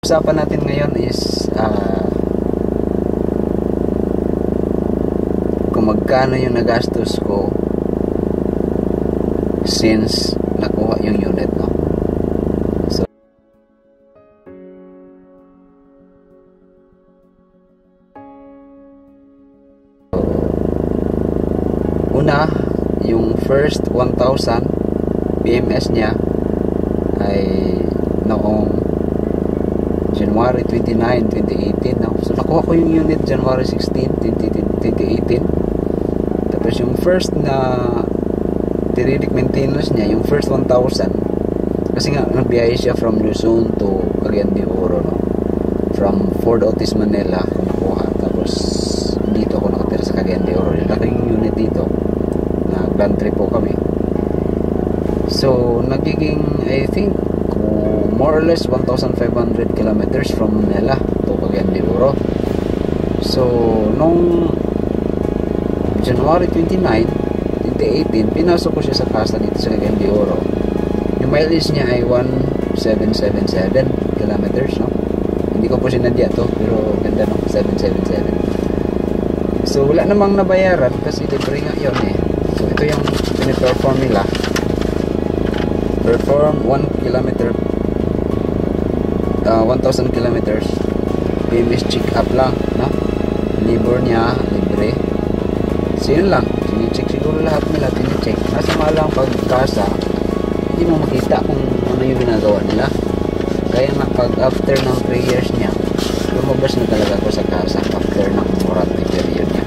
Usapan natin ngayon is kung magkano yung nagastos ko since nakuha yung unit, no? So una, yung first 1,000 PMS niya ay noong January 29, 2018, no? So nakuha ko yung unit January 16, 2018. Tapos yung first na periodic maintenance niya, yung first 1,000, kasi nga nagbiyahe siya from Luzon to Cagayan de Oro, no? From Fort Otis, Manila ako nakuha. Tapos dito ako nakatira sa Cagayan de Oro. Laki yung unit dito. Nag-land trip po kami. So nagiging, I think, more or less 1,500 kilometers from Manila to Cagayan de Oro. So nung January 29, 2018, pinasok ko siya sa casa dito sa Cagayan de Oro. Yung mileage niya ay 1,777 kilometers, no? Hindi ko po sinadya to, pero ganda, no? 777. So wala namang nabayaran kasi libre nga yun, eh. So ito yung piniperform nila. Perform 1 kilometer 1,000 kilometers PMS check up lang, no? Labor niya libre. So yun lang, sinicheck siguro lahat nila, tinicheck. Nasa nga lang pagkasa, hindi mo makita kung ano yung ginagawa nila. Kaya na pag after ng 3 years niya, lumabas na talaga ako sa kasa after ng warranty period niya.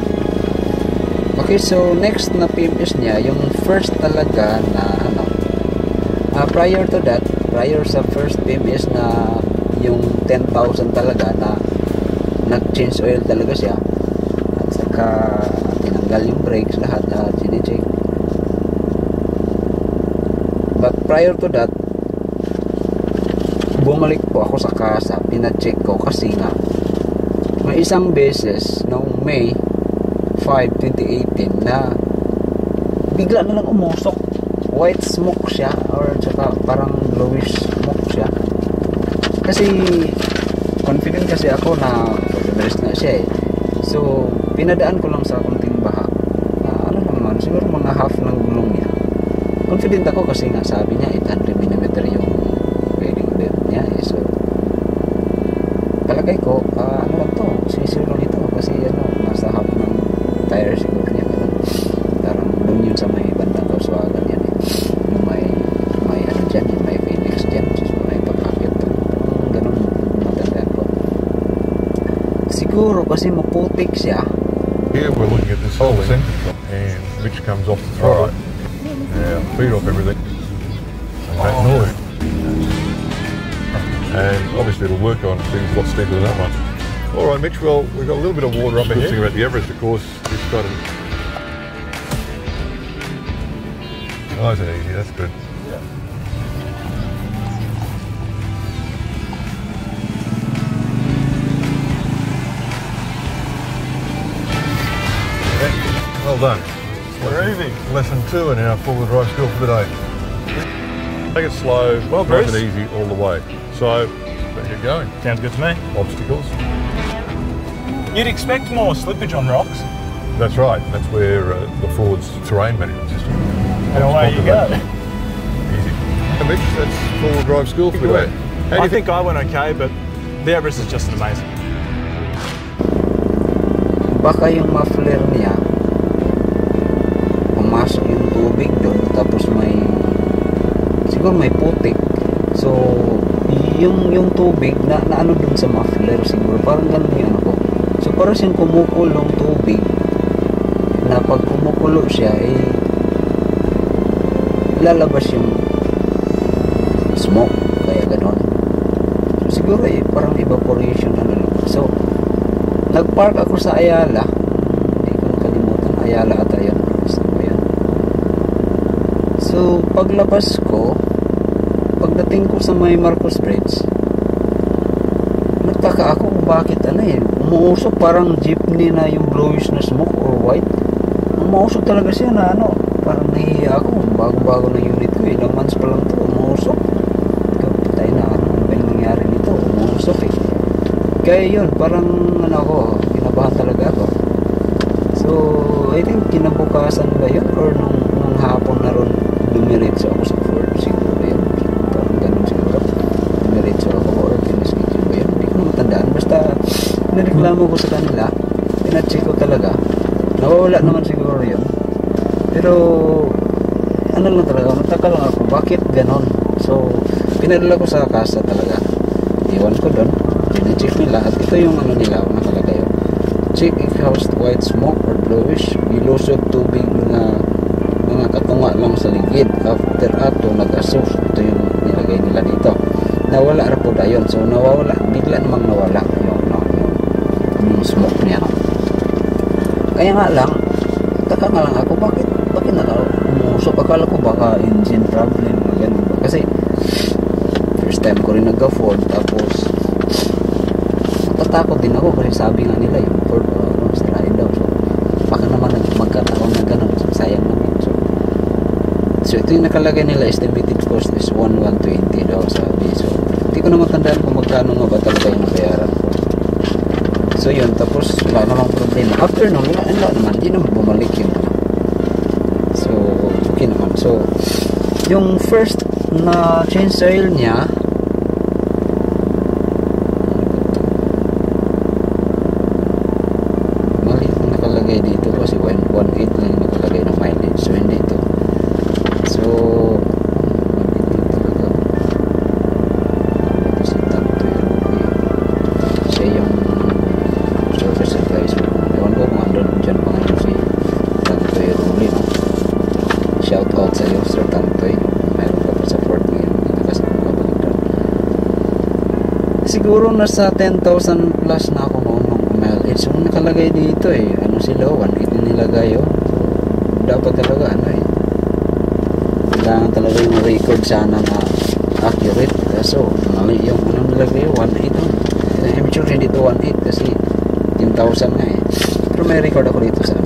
Okay, so next na PMS niya, yung first talaga na ano, prior to that, prior sa first PMS na yung 10,000 talaga na nag-change oil talaga siya, at saka tinanggal yung brakes, lahat na sinicheck. But prior to that, bumalik po ako sa casa, pina-check ko kasi nga may isang beses noong May 5, 2018 na bigla na lang umusok, white smoke siya, or saka parang bluish smoke siya. Kasi confident kasi ako na pag-rest na siya, eh. So pinadaan ko lang sa kunting baha, ano naman, siguro mga half ng gulong niya. Confident ako kasi nga sabi niya 800mm yung welding depth niya, eh. So palagay ko, ano lang to, sisiw lang ito kasi ano, nasa half ng tire siguro niya. Parang doon yun sa may bandang Kauswagan yan, eh. Yung may ano dyan, yung may Phoenix dyan. So may pagkakit to. Ganun matandaan ko. Siguro kasi maputik siya. Here we're looking at this whole thing, and Mitch comes off the throttle. Now feed off everything. And that noise. And obviously it'll work on things a lot steeper than that one. Alright Mitch, well we've got a little bit of water up ahead. The good thing about the Everest, of course, it's got a... Nice and easy, that's good. Yeah. Well done. We're easy. Lesson 2 in our four-wheel drive school for the day. Take it slow, Well, make it Bruce. easy all the way. So, let's get going. Sounds good to me. Obstacles. You'd expect more slippage on rocks. That's right. That's where the Ford's terrain management system. And away you go. Easy. And Mitch, that's four-wheel drive school for the day. How do I you think I went okay, but the Everest is just amazing. Baka yung muffler niya pumasok yung tubig doon, tapos siguro may putik. So yung tubig na ano doon sa muffler, siguro parang ganun yung ano ko. So parang siyang kumukulong tubig na pag kumukulo siya, eh lalabas yung smoke, kaya ganon. So siguro parang evaporation ano lang. So nagpark ako sa Ayala, hindi ko nakalimutan, Ayala ata yun. So paglabas ko, pagdating ko sa may Marcos Bridge, nagtaka ako kung bakit umuusok, parang jeepney na yung bluish na smoke or white. Umuusok talaga siya na parang nahihiya ako, bago-bago na unit ko, ilang months pa lang to, umuusok. Patay na, ano ba yung nangyari nito, umuusok, eh. Kaya yun, parang ano ako, kinabahan talaga ako. So, I think kinabukasan ba yun? Or nung hapon na ron, dumiretso ako sa Ford. Siguro yun. Parang ganun siguro. Dumiretso ako or pinaschedule ba yun? Hindi ko matandaan. Basta, nireklamo ko sa kanila. Pinacheck ko talaga. Nawawala naman siguro yun. Pero, ano lang talaga, nataka lang ako. Bakit ganon? So, pinadala ko sa kasa talaga. Iwan ko doon. Pina-check nila. At ito yung ano nila, nakalagay yun. Check if housed white smoke or bluish, ilusog tubig na mga katunga lang sa ligid. After ato, nag-assume. Ito yung nilagay nila dito. Nawala ra po dayon. So, nawawala. Bigla namang nawala yung smoke niya. No? Kaya nga lang, taka nga lang ako, bakit umusok? Akala ko baka engine problem, ganun ba? Kasi, first time ko rin nagka-Ford, tapos, natatakot din ako kasi sabi nga nila yung Ford, sirain daw. So, baka naman magkataon na ganun, so, sayang naman. So, ito yung nakalagay nila, estimated cost is 1,120 daw sabi. So, hindi ko na matandaan kung magkano nga ba talaga yung nabayaran ko. So yun, tapos wala namang problema. After nun, wala naman, hindi naman bumalik yun. So, okay naman. So, yung first na change oil niya, mali yung nakalagay dito kasi 1.8 lang yung nakalagay ng mileage. So, hindi ito. So, shout out sa iyo, Sir Tantoy. Mayroon ka pa sa Ford ngayon. Hindi kasi makabaliktad. Siguro nasa 10,000 plus na ako noon ng mileage. So, nakalagay dito eh. Ano sila? 1.8 na nilagay oh. So, dapat talaga ano eh. Kailangan talaga yung record sana na accurate. Kaso, mali yung ano nilagay 1.8 oh. I'm sure hindi ito 1.8 kasi 10,000 nga eh. Pero may record ako dito sa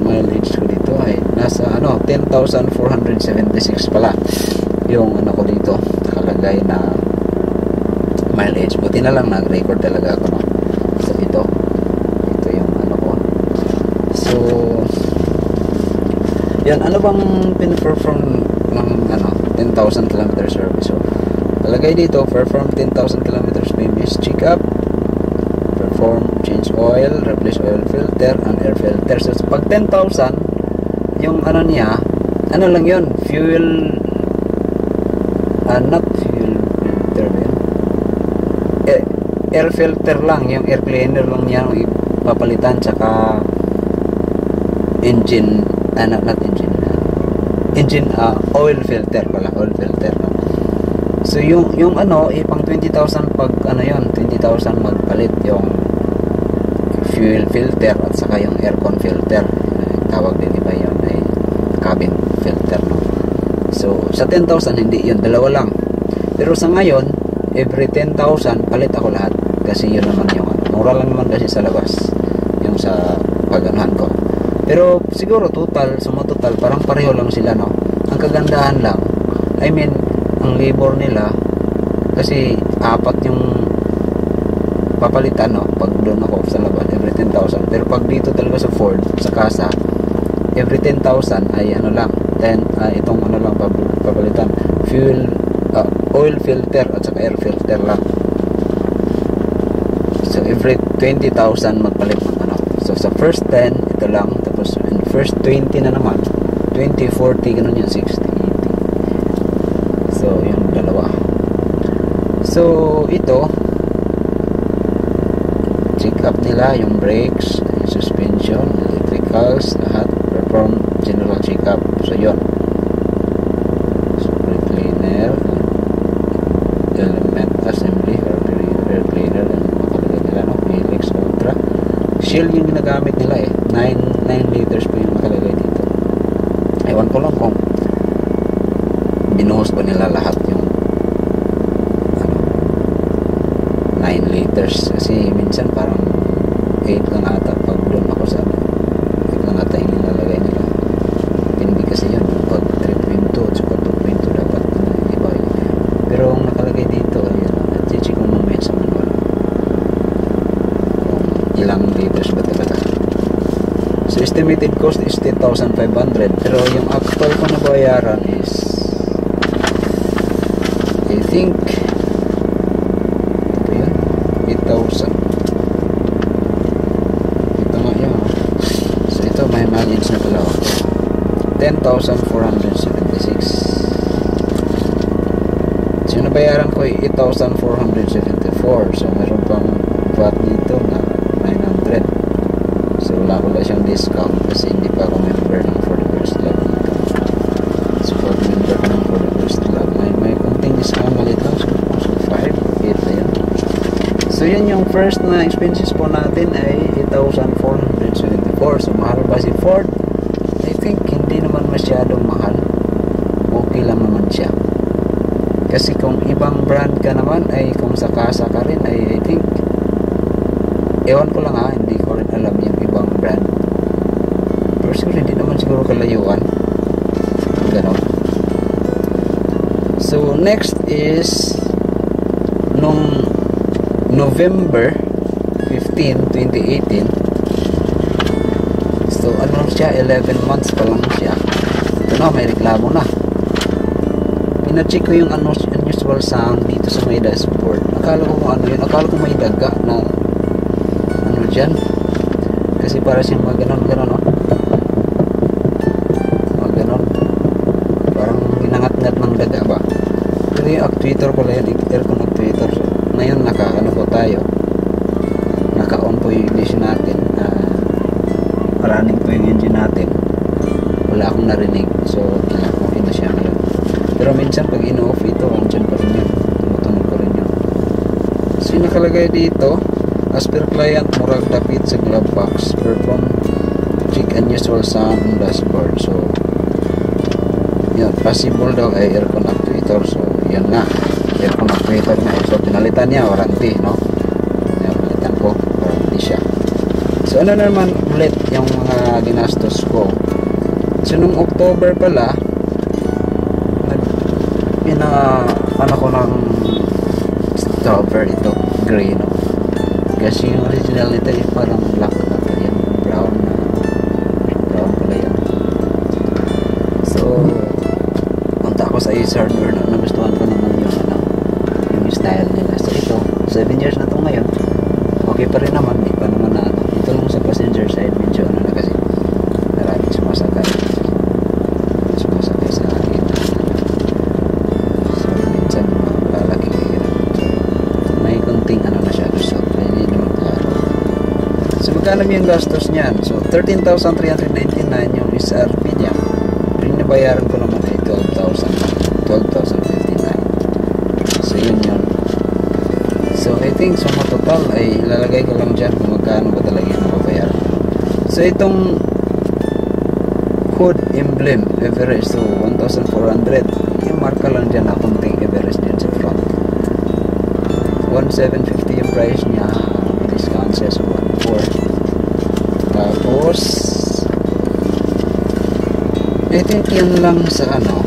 mileage ko dito ay nasa 10,476 pala yung ano ko dito nakalagay na mileage. Buti na lang nag-record talaga ako no? So ito yung ano ko. So yan, ano bang pin-perform ng 10,000 km service? So nakalagay dito perform 10,000 km PMS check up, perform change oil, replace oil filter and air filter. So pag 10,000 yung ano niya, ano lang yun, fuel not fuel filter air filter lang, yung air cleaner lang niya yung ipapalitan, tsaka engine oil filter pala, oil filter no? So yung pang 20,000 pag 20,000 magpalit yung fuel filter at saka yung aircon filter, tawag din iba yun ay cabin filter no? So sa 10,000 hindi yun, dalawa lang. Pero sa ngayon every 10,000 palit ako lahat kasi yun naman yung mura lang naman kasi sa labas yung sa pag-anuhan ko. Pero siguro suma total parang pareho lang sila no. Ang kagandahan lang, I mean ang labor nila kasi 4 yung papalitan no pag doon ako sa labas every 10,000. Pero pag dito talaga sa Ford sa kasa every 10,000 ay lang 10 itong lang papalitan fuel oil filter at saka air filter lang. So every 20,000 magpalit ng so sa first 10 ito lang, tapos in first 20 na naman 20, 40 ganun yung 60, 80. So yung dalawa. So ito check up nila yung brakes, yung suspension, electricals, lahat perform general check up. So yun, so brake cleaner, element assembly, air cleaner, yung makalagay nila no, Helix Ultra Shell yung ginagamit nila 9 liters po yung makalagay dito. Ewan ko lang kung binuhos ba nila lahat yung 9 liters kasi minsan parang 8 lang ata pag doon ako sa 8 lang ata yung nilalagay nila. Hindi kasi yun pag 3.2 at saka 2.2 dapat iba yun. Pero ang nakalagay dito ayun, at check ko nung estimated cost is 10,500, pero yung actual ko na bayaran is I think ito yun, 8,000. Ito nga yun. So ito may mileage na pala ako. 10,476. So yung nabayaran ko ay 8,474. So meron pang VAT dito na 900. So wala ko lang siyang discount kasi hindi pa ako member ng For the First Love dito. So pag member ka ng For the First Love, may konting discount malit lang. So 5, 8 na yun. So yun yung first na expenses po natin ay 8,474. So mahal ba si Ford? I think hindi naman masyadong mahal. Okay lang naman siya. Kasi kung ibang brand ka naman ay kung sakasa ka rin ay I think ewan ko lang hindi ko rin alam yung ibang brand. Pero siguro hindi naman siguro kalayuan. Ganon. So next is nung November 15, 2018. So ano siya, 11 months pa lang siya. Ito na, may reklamo na. Pina-check ko yung unusual sound dito sa may dashboard. Akala ko kung ano yun. Akala ko may daga na ano dyan. Kasi para siyang maganon oh. Maganon. Parang ginangat-ngat ng daga ba. Pero yung actuator pala yan, aircon actuator. So, ngayon naka-ano po tayo. Naka-on po yung ignition natin. Running po yung engine natin. Wala akong narinig. So, okay na siya ngayon. Pero minsan pag ino-off ito, andyan pa rin yun. Tumutunog pa rin yun. So, yung nakalagay dito, as per client, murag dapit sa glove box. Perform check unusual sound on dashboard. So, yun, possible daw ay aircon actuator. So, yan na. Aircon actuator na. So, pinalitan niya, warranty, no? Pinalitan ko, warranty siya. So, ano naman ulit yung mga ginastos ko. So, nung October pala, ano ko ng cover ito, gray, no? Kasi yung original nito ay parang black na pa yan, brown pala yan. So, punta ako sa Ace Hardware na nagustuhan ko naman yung style nila. So, ito, 7 years na ito ngayon. Okay pa rin naman, di pa naman na ito lang sa passenger side, medyo ano na kasi maraming sumasakay sa akin. So minsan malalaki may konting ano na siya, so hindi naman klaro. So magkano yung gastos niyan? So 13,399 yung SRP niya. Yung nabayaran ko naman ay 12,059. So yun. So I think sa total ay ilalagay ko lang dyan kung magkano ba talaga yung nababayaran. So itong hood emblem Everest, so 1,400. Yung marka lang dyan na konting Everest dyan sa front. 1,750 yung price niya. Discount siya sa 1,400. Tapos I think yun lang sa 2018.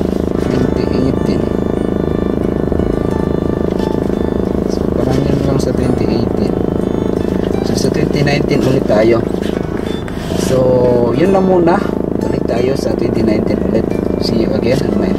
Sa 2018. So sa 2019 ulit tayo. So yun lang muna. Balik tayo sa 2019 ulit. See you again on my